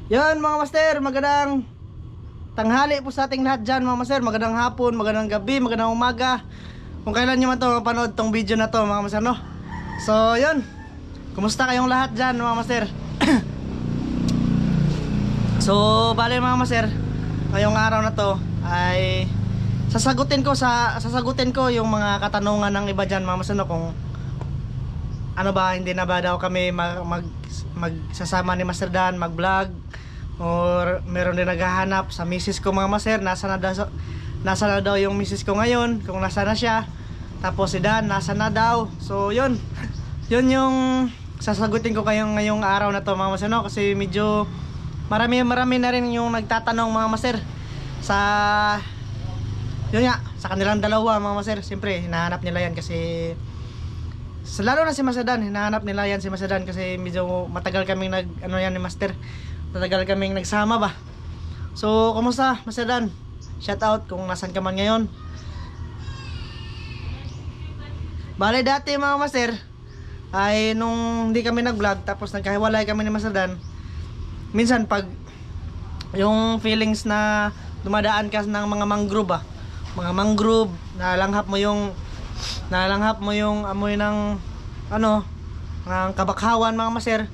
Yan mga master, magandang tanghali po sa ating lahat dyan mga master. Magandang hapon, magandang gabi, magandang umaga, kung kailan nyo man ito mapanood tong video na to mga master, no? So yun, kumusta kayong lahat dyan mga master? So bali mga master, ngayong araw na to ay sasagutin ko yung mga katanungan ng iba dyan mga master, no? Kung ano ba, hindi na ba daw kami magsasama ni Master Dan mag vlog, or meron din naghahanap sa misis ko mga master. Nasa na daw yung misis ko ngayon, kung nasa na siya. Tapos si Dan nasa na daw. So yun yun yung sasagutin ko kayong ngayong araw na to mga master, no? Kasi medyo marami na rin yung nagtatanong mga master sa yun nga, sa kanilang dalawa mga master. Siyempre hinahanap nila yan kasi lalo na si Master Dan, hinahanap nila yan si Master Dan kasi medyo matagal kaming yan ni Master, matagal kaming nagsama ba. So kumusta Master Dan? Shout out kung nasan ka man ngayon. Bale dati mga master ay nung hindi kami nag-vlog tapos nagkahiwalay kami ni Master Dan, minsan pag yung feelings na dumadaan ka ng mga mangrove mga mangrove, nalanghap mo yung amoy ng ng kabakhawan mga master.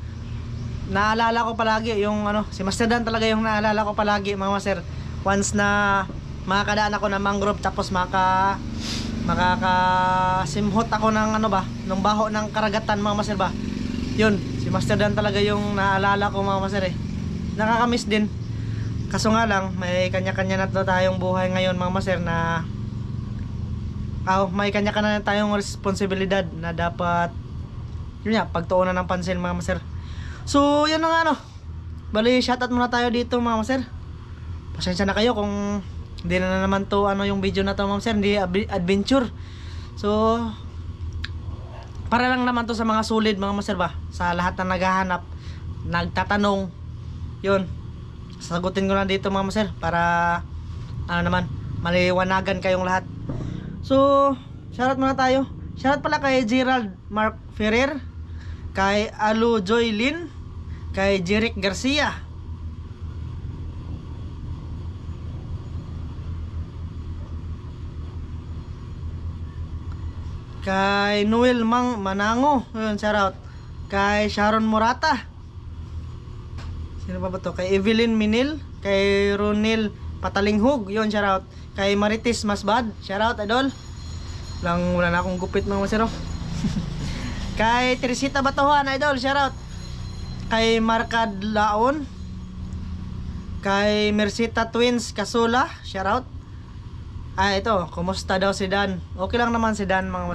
Naalala ko palagi yung si Master Dan talaga yung naalala ko palagi mga master. Once na makakadaan ako ng mangrove tapos makakasimhot ako ng ng baho ng karagatan mga master ba. Yun, si Master Dan talaga yung naalala ko mga master eh. Nakakamiss din. Kaso nga lang, may kanya-kanya na tayong buhay ngayon mga master na may kanya-kanya na tayong responsibilidad na dapat yun nga, pagtuunan ng pansin mga master. So yun na nga bali shoutout muna tayo dito mga master. Pasensya na kayo kung hindi na naman to yung video na to mga master, hindi adventure. So para lang naman to sa mga solid mga master ba, sa lahat na naghahanap, nagtatanong. Yun, sagutin ko lang dito mga master para maliwanagan kayong lahat. So, shoutout muna tayo. Shoutout pala kay Gerald Mark Ferrer, kay Alu Joy Lin, kay Jeric Garcia, kay Noel Manango, yun, shoutout. Kay Sharon Morata. Sino ba to? Kay Evelyn Minil, kay Ronil Patalinghog, yun, shoutout. Kay Marites Masbad, shoutout idol. Wala na akong gupit mga masero. Kay Teresita Batuhan idol, shoutout. Kay Marcad Laon, kay Mercita Twins Kasula, shoutout. Ito, kumusta daw si Dan? Okay lang naman si Dan mga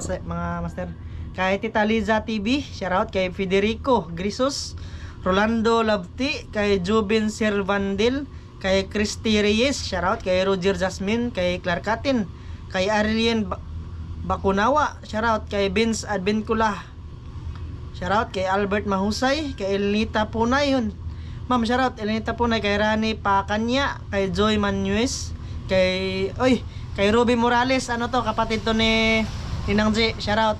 master. Kay Tita Liza TV, shoutout. Kay Federico Grisos, Rolando Labti, kay Jubin Servandil, kay Christy Reyes, shoutout. Kay Roger Jasmine, kay Clark Catin, kay Arlene Bakunawa, shoutout. Kay Vince Advincula, shoutout. Kay Albert Mahusay, kay Elnita Punay, yun ma'am, shoutout Elnita Punay. Kay Rani Pakanya, kay Joy Manuez, kay Ruby Morales, kapatid to ni Ninang G, shoutout.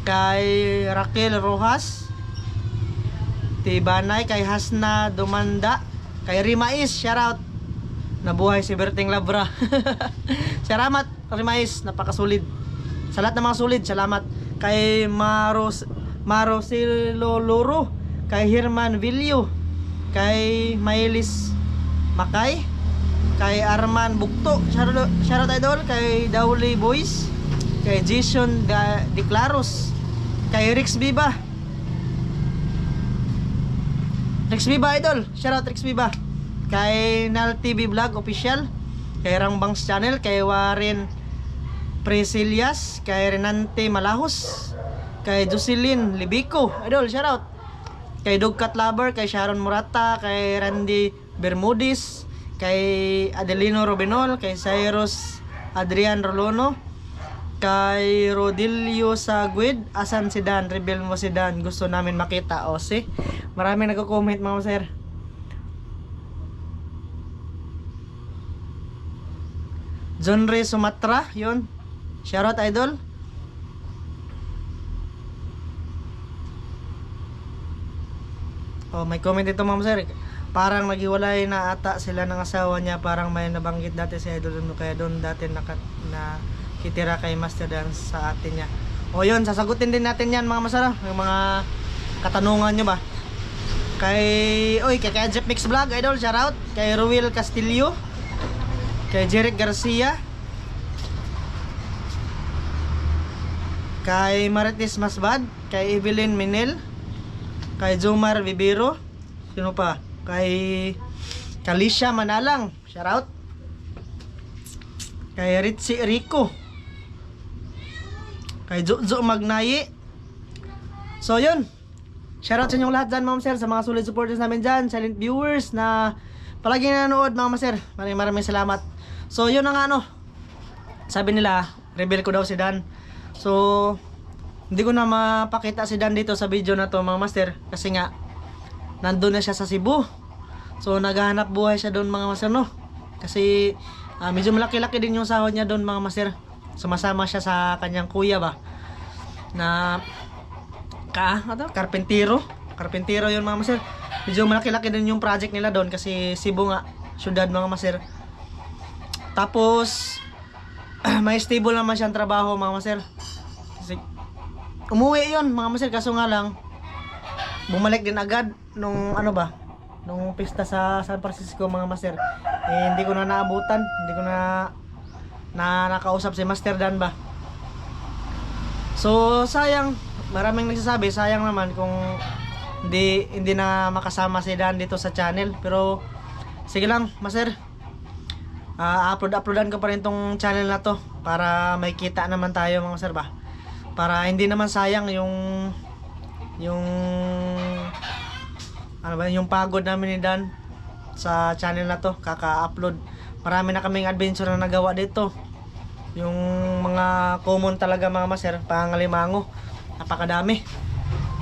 Kay Raquel Rojas Tibanay, kay Hasna Dumanda, kay Rimais, shoutout. Nabuhay si Berting Labra. Salamat Rimais, napakasulit. Sa lahat ng mga sulit, salamat. Kay Marosilo Loro, kay Herman Villo, kay Mailis Makay, kay Arman Bukto, shoutout idol. Kay Dowley Boys, kay Jason Declaros, kay Rex Biba idol, shoutout Rex Biba. Kay Nal TV Vlog Official, kay Rangbangs Channel, kay Warren Presilias, kay Renante Malahos, kay Jocelyn Libico idol, shoutout. Kay Dogcat Lover, kay Sharon Morata, kay Randy Bermudez, kay Adelino Robinol, kay Cyrus Adrian Rolono, kay Rodilio Sagwid. Asan si Dan? Reveal mo si Dan, gusto namin makita. Si maraming nagko-comment mga sir. John Ray Sumatra, yun, shoutout idol. Oh, may comment dito ma'am sir. parang naghiwalay na ata sila ng asawa niya. Parang may nabanggit dati sa Idol Uno, kaya doon dati nakitira kay Master Dan sa atin niya. O yun, sasagutin din natin yan mga masara, yung mga katanungan nyo ba. Kay Jeff Mix Vlog Idol, shoutout. Kay Ruel Castillo, kay Jeric Garcia, kay Marites Masbad, kay Evelyn Minel, kay Jomar Vivero, sino pa? Kay Kalisha Manalang, shoutout. Kay Ritzy Rico, kay Jojo Magnayi. So yun, shoutout sa inyong lahat dyan mga sir, sa mga solid supporters namin dyan, silent viewers na palagi nanonood mga sir. Maraming salamat. So yun ang sabi nila, reveal ko daw si Dan. So hindi ko na mapakita si Dan dito sa video na to mga master, kasi nga nandun na siya sa Cebu. So naghahanap buhay siya doon mga master, no? Kasi medyo malaki-laki din yung sahod niya doon mga master. Sumasama siya sa kanyang kuya ba, na karpentero yun mga master. Medyo malaki-laki din yung project nila doon kasi Cebu nga syudad mga master. Tapos may stable naman siyang trabaho mga master. Kasi umuwi yun mga master, kaso nga lang bumalik din agad nung nung pista sa San Francisco mga master. Hindi ko na naabutan, hindi ko na nakausap si Master Dan ba. So sayang, maraming nagsasabi sayang naman kung hindi na makasama si Dan dito sa channel. Pero sige lang master, uploadan ko pa rin tong channel na to para may kita naman tayo mga master ba, para hindi naman sayang yung yung pagod namin ni Dan sa channel na to kaka-upload. Marami na kaming adventure na nagawa dito, yung mga common talaga mga master, pangalimango, napakadami.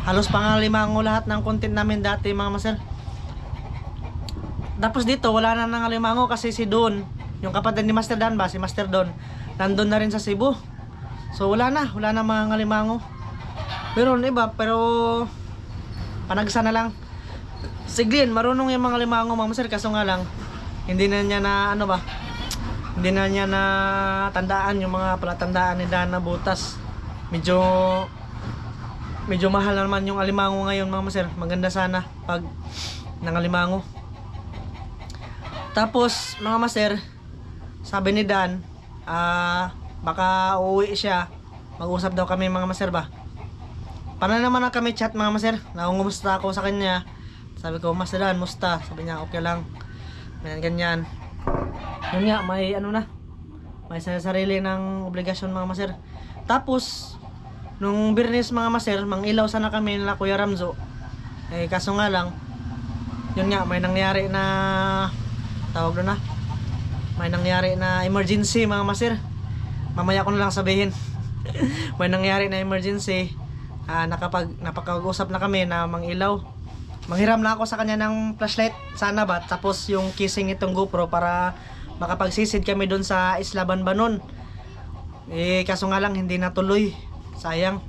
Halos pangalimango lahat ng content namin dati mga master. Tapos dito wala na ng alimango kasi si Don, yung kapatid ni Master Dan ba, si Master Don, nandun na rin sa Cebu. So wala na mga alimango. Meron iba pero panagsa na lang. Si Glenn marunong yung mga limango mga master, kaso nga lang hindi na niya na hindi na niya na tandaan yung mga palatandaan ni Dan na butas. Medyo mahal naman yung alimango ngayon mga master. Maganda sana pag nangalimango. Tapos mga master, sabi ni Dan baka uuwi siya, mag-usap daw kami mga master ba. Paano naman na kami chat mga master, nangungumusta ako sa kanya. Sabi ko, Master Dan, musta? Sabi niya, okay lang. Ganyan. Yun nga, may may sarili ng obligasyon mga master. Tapos nung Biyernes mga master, mangilaw sana kami nila Kuya Ramzo. Kaso nga lang, yun nga, may nangyari na may nangyari na emergency mga master. Mamaya ko na lang sabihin. May nangyari na emergency. Napag-usap na kami na mangilaw. Manghiram na ako sa kanya ng flashlight sana ba, tapos yung casing nitong GoPro para makapagsisid kami doon sa Isla Banbanon. Kaso nga lang hindi natuloy, sayang.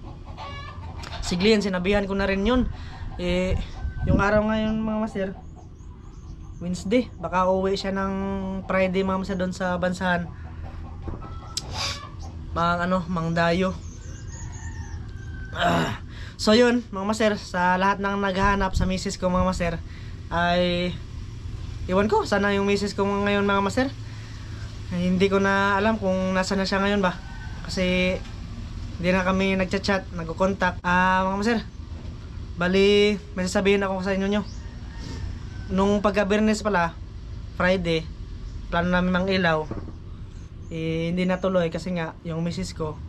Si Glenn, sinabihan ko na rin yun. Yung araw ngayon mga master, Wednesday, baka uwi siya ng Friday mga master doon sa bansahan. Mangdayo. So yun mga master, sa lahat ng naghahanap sa misis ko mga master, ay iwan ko sana yung misis ko ngayon mga master. Hindi ko na alam kung nasa na siya ngayon ba, kasi hindi na kami nagchat-chat, nagko-contact. Mga master, bali may sasabihin ako sa inyo nyo. Nung pagka-Biyernes pala, Friday, plano namin mang ilaw, hindi natuloy kasi nga yung misis ko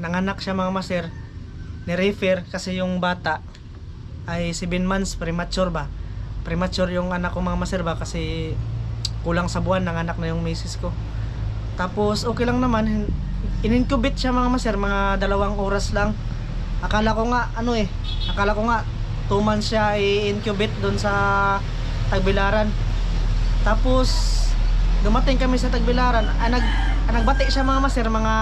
nanganak siya mga master. Ni-refer kasi yung bata ay 7 months, premature yung anak ko mga master ba, kasi kulang sa buwan, nanganak na yung misis ko. Tapos okay lang naman, in-incubate siya mga master, mga 2 oras lang. Akala ko nga 2 months siya i-incubate doon sa Tagbilaran. Tapos dumating kami sa Tagbilaran, nagbati siya mga master, mga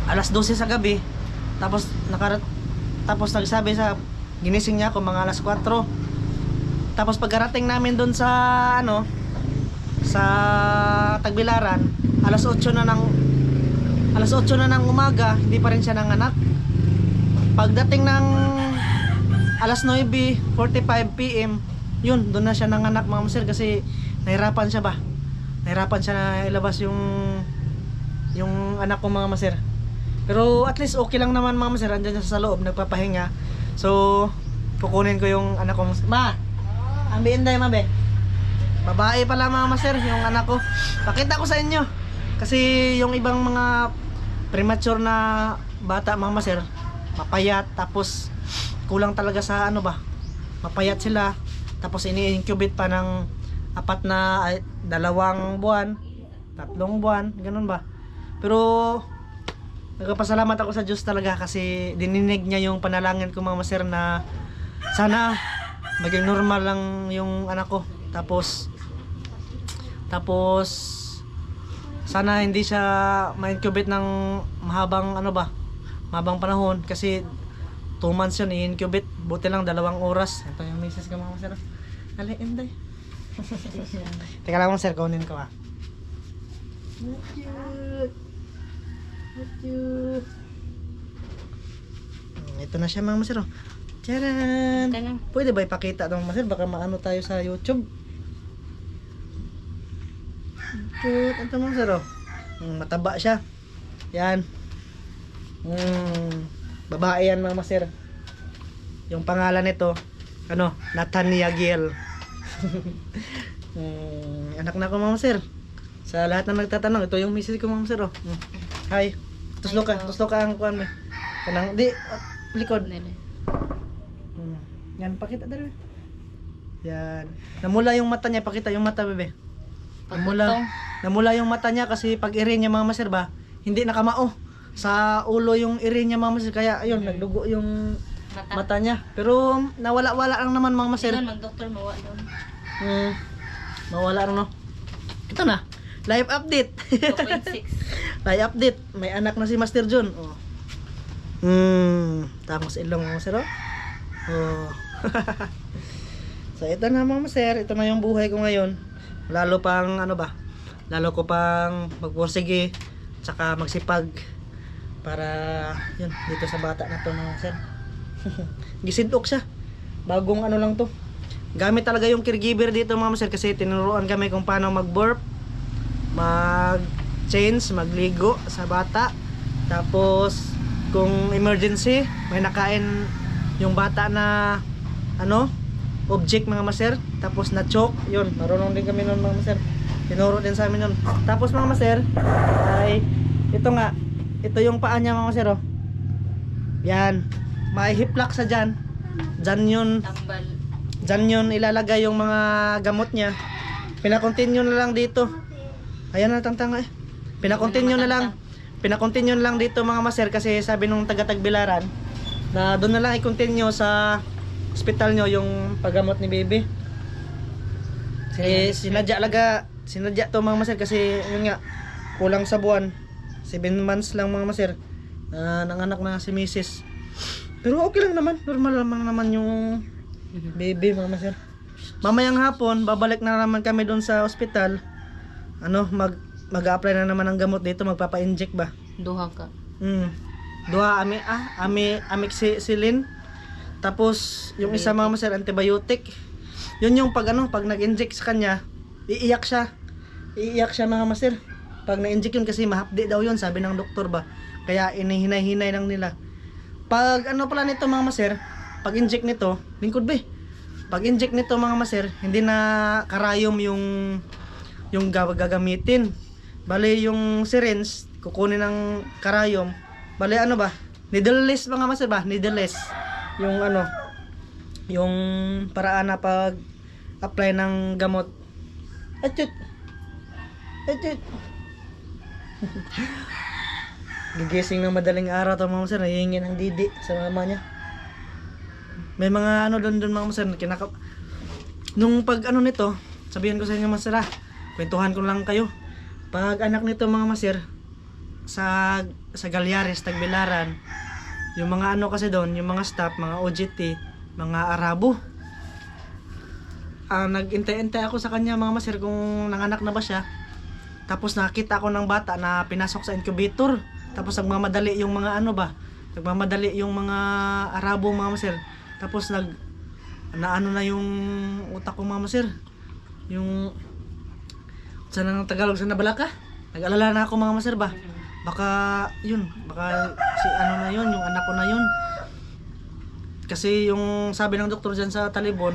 alas 12 sa gabi. Tapos nagsabi Ginising niya ako mga alas 4. Tapos pagkarating namin doon sa sa Tagbilaran, alas 8 na ng umaga, hindi pa rin siya nanganak. Pagdating ng alas 9:45 PM, yun, doon na siya nanganak mga master, kasi nahirapan siya na ilabas yung anak ko mga master. Pero at least okay lang naman mga master, andyan siya sa loob nagpapahinga. So kukunin ko yung anak ko. Ma, ang biinday ma be, babae pala mga master yung anak ko. Pakita ko sa inyo, kasi yung ibang mga premature na bata mga master, mapayat, tapos kulang talaga sa mapayat sila, tapos ini-incubate pa ng 2 buwan, 3 buwan, ganun ba. Pero nagpapasalamat ako sa Diyos talaga, kasi dininig niya yung panalangin ko mga master, na sana maging normal lang yung anak ko. Tapos sana hindi siya ma-incubate ng mahabang mahabang panahon, kasi 2 months yun i-incubate. Buti lang 2 oras. Ito yung misis ko mga master. Dali, Inday. Teka lang mga sir, kunin ko cute. Ito na siya mga master. Tcharan! Pwede ba ipakita mga master? Baka maano tayo sa YouTube. Cute. Ito mga master. Mataba siya. Yan. Babae yan mga master. Yung pangalan nito Nathania Giel. Anak na ko mga master. Sa lahat na nagtatanong, ito yung misis ko mga master. Hi. Tuslo ka ang kuan mo. Kanang di likod. Yan, pakita dali. Yan. Namula yung mata niya, pakita yung mata bebe. Namula yung mata niya, kasi pag iri niya mga master ba, hindi nakamao sa ulo yung iri niya mga master, kaya ayun, nagdugo yung mata niya. Pero nawala-wala lang naman mga master. Mag-doktor mawala doon. Mawala lang Ito na. Live update. 2.6. Live update. May anak na si Master John. Tamos ilong mga master. So ito na mga master. Ito na yung buhay ko ngayon. Lalo pang lalo ko pang magpursige, tsaka magsipag para yun, dito sa bata na to mga master. Gisidok siya. Bagong lang to. Gamit talaga yung caregiver dito mga master, kasi tinuruan kami kung paano mag-burp, mag-change, magligo sa bata. Tapos kung emergency, may nakain yung bata na object mga master, tapos na choke, yun, marunong din kami nun mga master. Tinuro din sa amin yun. Tapos mga master, ay ito yung paa niya mga master. Yan, may hip lock sa dyan yun Tambal. dyan yun ilalagay yung mga gamot niya. Pinakontinue na lang dito. Ayan na tangtanga Pinakontinue na lang dito mga master, kasi sabi nung taga Tagbilaran na doon na lang i-continue sa hospital nyo yung paggamot ni baby. Sinadya to mga master, kasi yun nga, kulang sa buwan. 7 months lang mga master, nanganak na si Mrs. Pero okay lang naman, normal naman yung baby mga master. Mamayang hapon babalik na naman kami doon sa hospital. Mag-a-apply na naman ng gamot dito, magpapa-inject ba? Duha ka. Duha amoxicillin. Tapos yung isa mga master, antibiotic. Yun yung pag nag-inject sa kanya, iiyak siya mga master. Pag na-inject yun, kasi mahapdi daw yun, sabi ng doktor ba. Kaya inihinay-hinay lang nila. Pag pala nito mga master, pag inject nito, lingkod ba pag inject nito mga master, hindi na karayom yung gagamitin. Bale yung syringe, kukunin ng karayom. Bale needleless mga master ba, needleless. Yung paraan na pag apply ng gamot. Atut. Gigising ng madaling araw to mga master, nahihingi ng didi sa mama niya. May mga doon mga master, nung pag nito, sabihin ko sa inyo master, kwentuhan ko lang kayo. Pag anak nito mga master, sa Galyares, Tagbilaran, yung mga kasi doon, yung mga staff, mga OJT, mga Arabo. Nag-intay-intay ako sa kanya mga master kung nanganak na ba siya. Tapos nakita ako ng bata na pinasok sa incubator. Tapos nagmamadali yung mga nagmamadali yung mga Arabo mga master. Tapos naano na yung utak ko mga master. Yung saan ang Tagalog, saan na balaka? Nag-alala na ako mga master ba? Baka si na yun, yung anak ko na yun. Kasi yung sabi ng doktor dyan sa Talibon,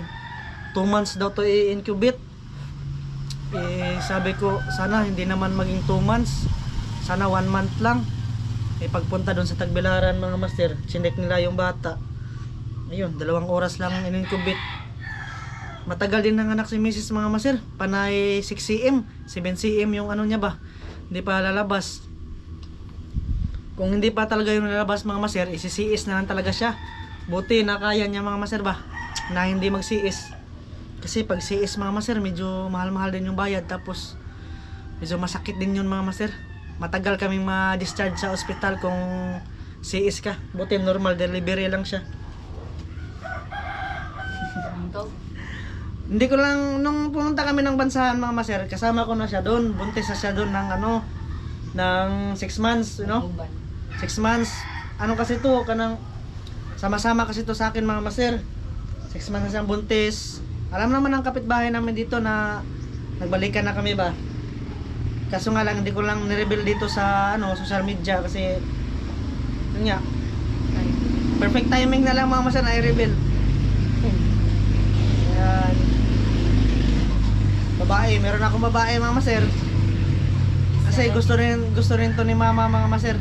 2 months daw to i-incubate. Sabi ko, sana hindi naman maging 2 months. Sana 1 month lang. Pagpunta doon sa Tagbilaran mga master, sinek nila yung bata. Ayun, 2 oras lang in-incubate. Matagal din ng anak si Mrs. mga master. Panay 6 cm, 7 cm yung niya ba. Hindi pa lalabas. Kung hindi pa talaga yung lalabas mga master, isisiis na lang talaga siya. Buti na kaya niya mga master ba, na hindi magsiis. Kasi pag siis mga master, medyo mahal-mahal din yung bayad. Tapos medyo masakit din yun mga master. Matagal kaming ma-discharge sa ospital kung siis ka. Buti normal delivery lang siya. Hindi ko lang, nung pumunta kami ng bansahan mga master, kasama ko na siya doon. Buntis na siya doon ng ng 6 months, 6 months. Kasi to, sama-sama kasi to sa akin mga master. 6 months na siyang buntis. Alam naman ng kapitbahay namin dito na nagbalikan na kami ba. Kaso nga lang, hindi ko lang nireveal dito sa social media kasi yun nga, perfect timing na lang mga master na i-reveal. Ayan. Babae, meron akong babae mga master. Kasi gusto rin to ni mama mga master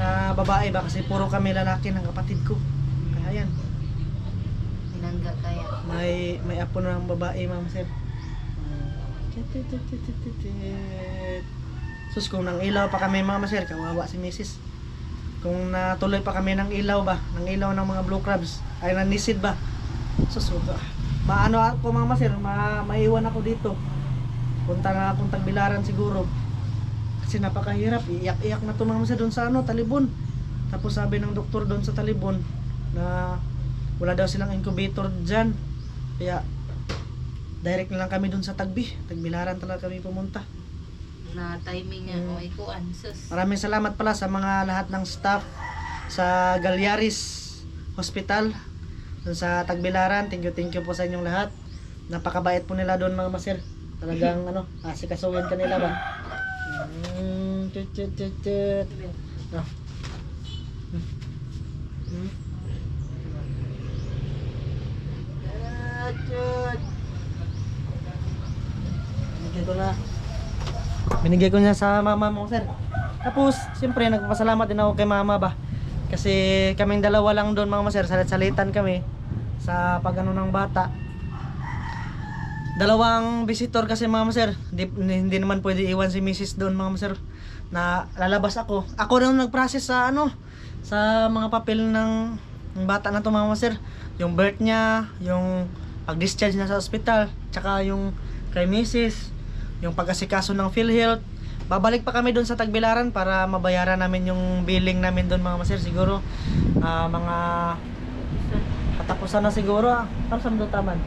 na babae ba, kasi puro kami lalaki ng kapatid ko. Kaya yan. Pinangga kaya. May apo na ng babae mga master. Sus, kung nang ilaw pa kami mga master, kawawa si Mrs. Kung natuloy pa kami ng ilaw ba, ng ilaw ng mga blue crabs, ay nanisid ba. Sus, maano ako mga master, maiwan ako dito. Punta na akong Tagbilaran siguro. Kasi napakahirap, iyak-iyak na to mga master doon sa Talibon. Tapos sabi ng doktor doon sa Talibon na wala daw silang incubator dyan. Kaya direct na lang kami doon sa Tagbilaran talaga kami pumunta. Na timing niya kung ikuan sus. Maraming salamat pala sa mga lahat ng staff sa Galyaris Hospital doon sa Tagbilaran. Thank you po sa inyong lahat. Napakabait po nila doon mga master. Talagang asikasuhin ka nila ba. Binigay ko niya sa mama mo sir. Tapos siyempre nagpapasalamat din ako kay mama ba. Kasi kaming dalawa lang doon mga master, salit-salitan kami sa pag-ano ng bata. Dalawang visitor kasi mga master, hindi naman pwede iwan si Mrs. doon mga master. Na lalabas ako. Ako rin nag-process sa sa mga papel ng bata na to mga master. Yung birth niya, yung pag-discharge na sa ospital, tsaka yung kay Mrs., yung pag-asikaso ng PhilHealth. Babalik pa kami doon sa Tagbilaran para mabayaran namin yung billing namin doon mga master. Siguro mga katapusan na siguro. Para sa doon taman?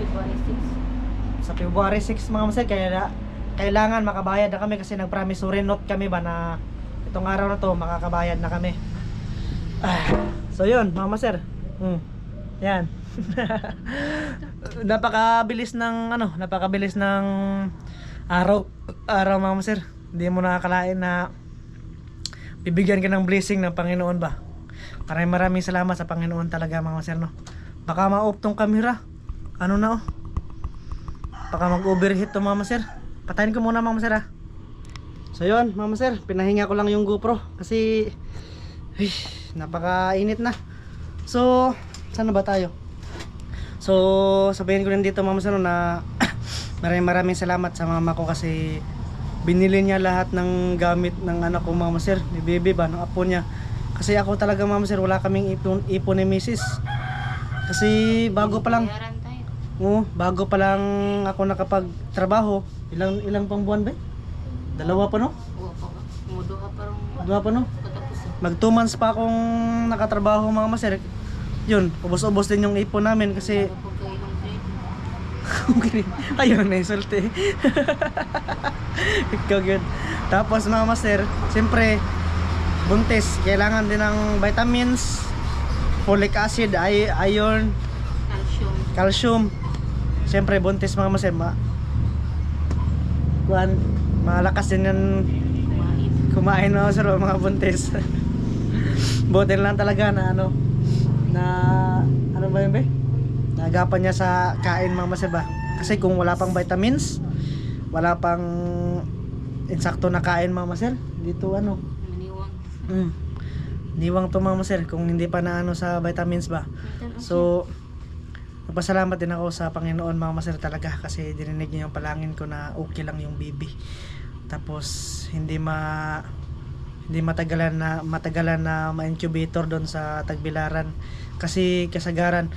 February 6. Sa February 6 mga master. Kaya kailangan makabayad na kami kasi nag-promissory note kami ba na itong araw na to makakabayad na kami. So yun mga master. Yan. napakabilis ng araw mga master. Hindi mo nakakalain na bibigyan ka ng blessing ng Panginoon ba. Maraming salamat sa Panginoon talaga mga master no. Baka ma-off tong camera. Baka mag-overheat to mga master. Patayin ko muna mga master So yun mga master, pinahinga ko lang yung GoPro kasi napakainit na. So saan na ba tayo? So sabihin ko rin dito mama Sano na maraming salamat sa mama ko kasi binili niya lahat ng gamit ng anak ko mama sir, ni baby ba, ng apo niya. Kasi ako talaga mama sir, wala kaming ipon ni Mrs. Kasi bago pa lang bago pa lang ako nakapagtrabaho. Ilang pang buwan ba? 2 pa no? Duha pa ron. 2 pa no? Katapos. Mag 2 months pa akong nakatrabaho mga master. yun, ubos-ubos din yung ipon namin kasi Ano po kayo ng grade? okay. Ayun, naisulti. Ikaw good. Tapos mga master, siyempre buntis, kailangan din ng vitamins, folic acid, iron, Calcium. calcium. Siyempre buntis mga master, malakas din yan Kumain. kumain mga master, mga buntis. Buti lang talaga na ano ba yun be? Naagapan niya sa kain mga master ba? Kasi kung wala pang vitamins, wala pang insakto na kain mga master, dito ano Maniwang. niwang to mga master kung hindi pa na ano sa vitamins ba. So nagpasalamat din ako sa Panginoon mga master talaga kasi dininig niya yung palangin ko na okay lang yung baby. Tapos hindi matagalan na ma-incubator doon sa Tagbilaran kasi kasagaran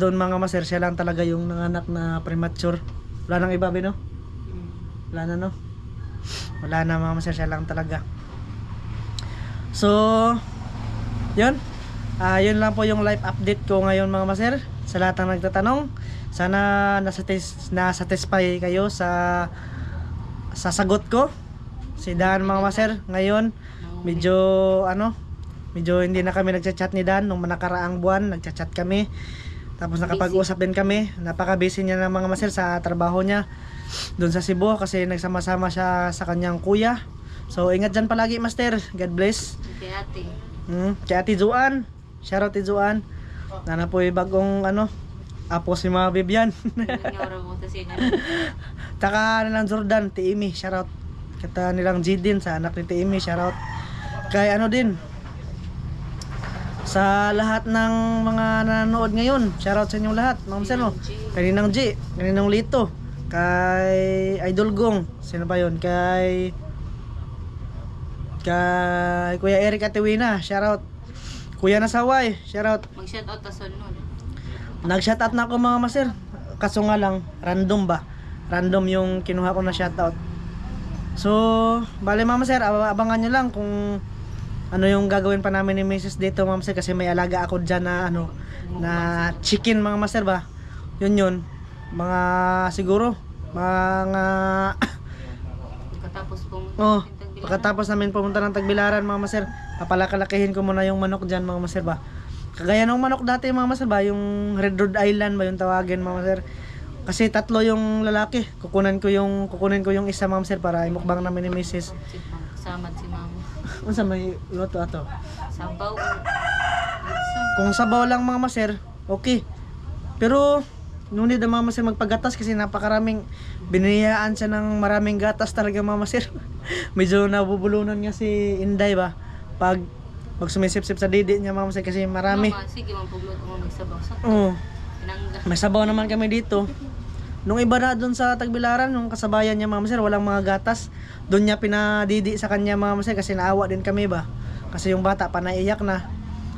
doon mga master siya lang talaga yung nanganak na premature. Wala nang iba no? Wala na no? Wala na mga master, siya lang talaga. So yun yun lang po yung live update ko ngayon mga master. Sa lahat ng nagtatanong, sana nasatisfy kayo sa sagot ko. Si Dan mga master, ngayon medyo hindi na kami nagchat-chat ni Dan nung nakaraang buwan, nagchat-chat kami. Tapos nakapag-usap din kami. Napaka-busy niya ng mga master sa trabaho niya doon sa Cebu kasi nagsama-sama siya sa kanyang kuya. So ingat dyan palagi master. God bless. Kay ate. Kay Ate Juan. Shoutout Ate Juan. Nana po yung bagong apo si Mama Vivian. Nangyara ko ta siya. Taka nilang Jordan, Tiimi, shoutout. Kata nilang Jidin sa anak ni Tiimi, shoutout. Kay din sa lahat ng mga nanonood ngayon, shoutout sa inyong lahat, mga master no. Kaninang G, kaninang Lito, kay Idol Gong, sino ba yun? Kay Kuya Eric Atiwina, shoutout. Kuya Nasaway, shoutout. Mag-shoutout ta sunod. Nag-shoutout na ako mga master. Kaso nga lang, random ba? Random yung kinuha ko na shoutout. So, bale mga master, abangan nyo lang kung ano yung gagawin pa namin ni Mrs. dito mga master kasi may alaga ako dyan na na chicken mga master ba. Yun. Mga siguro, mga pagkatapos namin pumunta ng Tagbilaran mga master, papalakalakihin ko muna yung manok dyan mga master ba. Kagaya ng manok dati mga master ba, yung Red Rhode Island ba yung tawagin mga master. Kasi 3 yung lalaki, kukunin ko yung isa mga master para imukbang namin ni Mrs. Samad si mama. Unsa may luto ato? Sabaw. Kung sabaw lang mga master, okay. Pero ngunit ang mga master magpagatas kasi napakaraming biniyayaan siya ng maraming gatas talaga mga master. Medyo nabubulunan nga si Inday ba pag sumisip-sip sa didi niya mga master kasi marami. Mama, sige magpugluto mo magsabaw sa. May sabaw naman kami dito. Nung iba na doon sa Tagbilaran, nung kasabayan niya mga master, walang mga gatas. Doon niya pinadidi sa kanya mga master kasi naawa din kami ba. Kasi yung bata panaiyak na.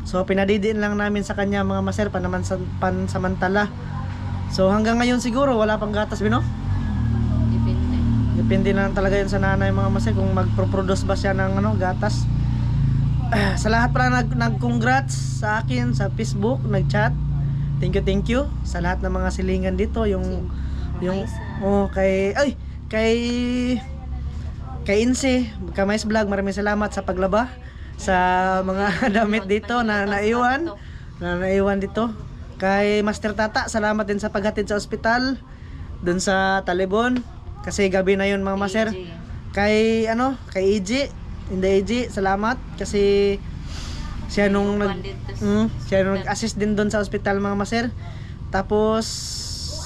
So pinadidiin lang namin sa kanya mga master pansamantala. So hanggang ngayon siguro wala pang gatas bino. Depende na talaga yun sa nanay mga master kung magproproduce ba siya ng gatas. Sa lahat pala nag-congrats sa akin sa Facebook, nag-chat. Thank you sa lahat ng mga silingan dito, yung kay Insi, Kamais Vlog, maraming salamat sa paglaba sa mga damit dito na naiwan dito. Kay Master Tata, salamat din sa paghatid sa ospital dun sa Talibon kasi gabi na yun mga master. Kay EG, Inday EG, salamat kasi siya nung nag-assist din doon sa ospital mga master. Tapos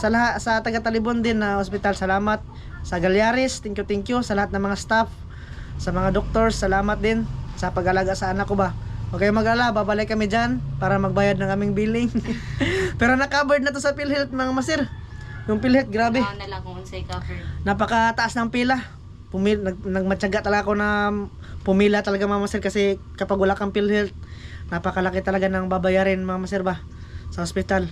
sa taga Talibon din na ospital, salamat. Sa Galyaris, thank you sa lahat ng mga staff, sa mga doctors, salamat din sa pag-alaga sa anak ko ba. Okay, mag-alala, babalik kami dyan para magbayad ng aming billing. Pero na-covered na to sa PhilHealth mga master. Yung PhilHealth, grabe. Napakataas ng pila. Nagmatyaga talaga ako na pumila talaga mga master kasi kapag wala kang PhilHealth, napakalaki talaga ng babayarin mga master ba sa ospital.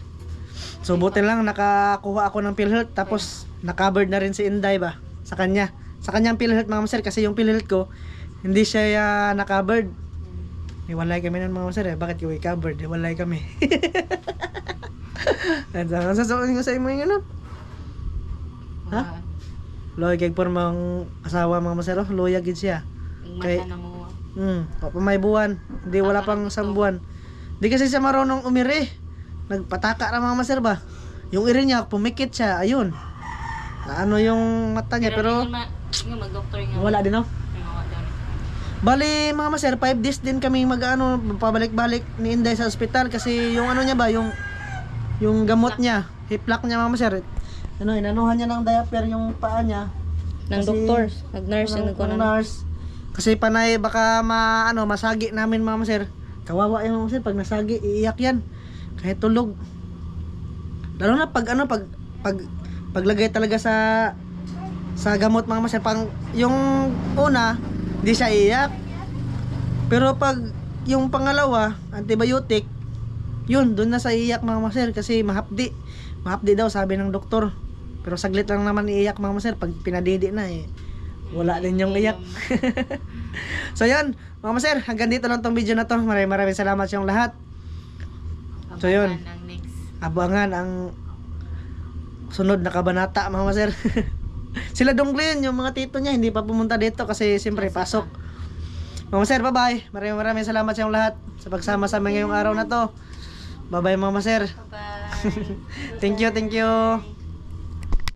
So buti lang nakakuha ako ng PhilHealth tapos na-covered na rin si Inday ba sa kanyang PhilHealth mga master kasi yung PhilHealth ko hindi siya na-covered. Hiwalay kami ng mga sir eh. Bakit kayo covered? Hiwalay kami. At ang sasabihin ko sa imo yung ano? Ha? Loy kay pormang asawa mga masero, loya gid siya. Mata na mo. Pa may buwan. Hindi wala pang isang buwan. Di kasi siya marunong umiri. Nagpataka ra mga maser ba? Yung iri niya pumikit siya, ayun. Na ano yung mata niya pero Yung mag-doktor nga. wala din no. Wala din. Bali mga maser, 5 days din kami mag-ano, pabalik-balik ni Inday sa ospital kasi yung ano niya ba, yung gamot niya, hiplak niya mga maser. Ano, inanuhan niya ng diaper yung paa niya. Ng Kasi- doktor, nag-nurse, ng nurse. Kasi panay baka masagi namin mga maser. Kawawa yung mga maser pag nasagi, iiyak yan. Kahit tulog. Lalo na pag paglagay talaga sa gamot mga maser, yung una, di siya iiyak. Pero pag yung pangalawa, antibiotic, yun, doon na sa iiyak mga maser kasi mahapdi. Mahapdi daw sabi ng doktor. Pero saglit lang naman iiyak mga maser pag pinadidi na eh. Wala din yung iyak. So yun, mga maser, hanggang dito lang tong video na to. Maraming salamat sa inyong lahat. So yun, Ang next. abangan ang sunod na kabanata mga maser. Sila Donglin, yung mga tito niya, hindi pa pumunta dito kasi siyempre pasok. Mga maser, bye bye. Maraming salamat sa inyong lahat sa pagsama sa amin ngayong araw na to. Bye bye mga maser. Bye-bye. Thank you.